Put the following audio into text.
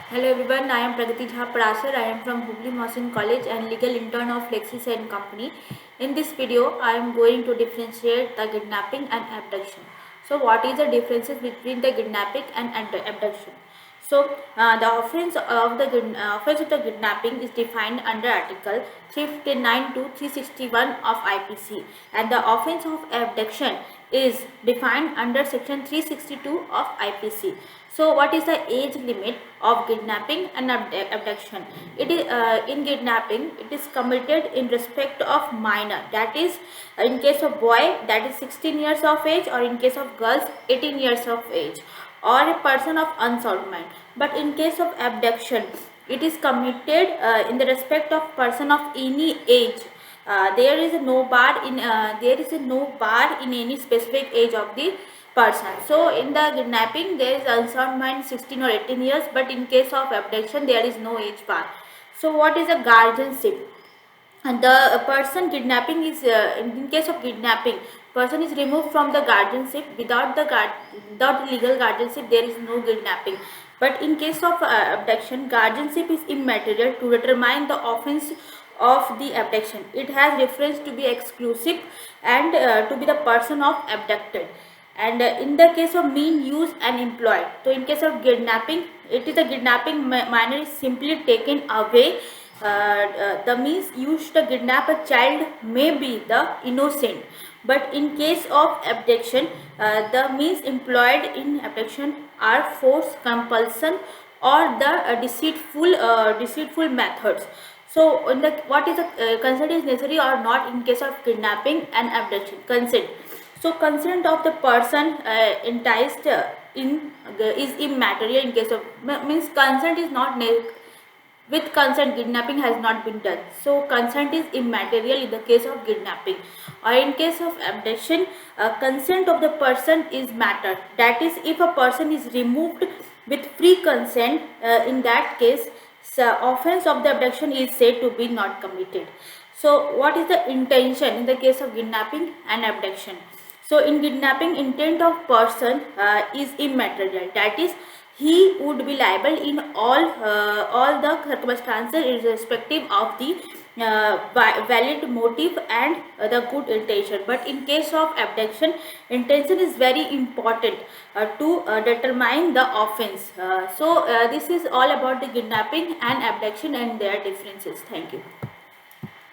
Hello everyone, I am Pragati Jha Parasar. I am from Hubli Mohsin College and legal intern of Lexis and Company. In this video, I am going to differentiate the kidnapping and abduction. So, what is the differences between the kidnapping and abduction? So, the offense of the kidnapping is defined under Article 359 to 361 of IPC, and the offense of abduction is defined under Section 362 of IPC. So, what is the age limit of kidnapping and abduction? It is in kidnapping. It is committed in respect of minor. That is, in case of boy, that is 16 years of age, or in case of girls, 18 years of age, or a person of unsound mind. But in case of abduction, it is committed in the respect of person of any age. There is no bar in any specific age of the person. So in the kidnapping there is unsound mind 16 or 18 years, but in case of abduction there is no age bar. So what is a guardianship? And the person kidnapping is in case of kidnapping, person is removed from the guardianship. Without legal guardianship there is no kidnapping. But in case of abduction, guardianship is immaterial to determine the offense of the abduction. It has reference to be exclusive and to be the person of abducted. And in the case of mean used and employed, so in case of kidnapping, it is a kidnapping minor is simply taken away. The means used to kidnap a child may be the innocent, but in case of abduction, the means employed in abduction are force, compulsion, or the deceitful methods. So, in the what is the consent is necessary or not in case of kidnapping and abduction? Consent. So, consent of the person enticed is immaterial in case of means consent is not with consent kidnapping has not been done. So consent is immaterial in the case of kidnapping, or in case of abduction, consent of the person is matter. That is, if a person is removed with free consent, in that case offense of the abduction is said to be not committed. So what is the intention in the case of kidnapping and abduction? So in kidnapping, intent of person is immaterial. That is, he would be liable in all the circumstances irrespective of the valid motive and the good intention. But in case of abduction, intention is very important to determine the offense. So this is all about the kidnapping and abduction and their differences. Thank you.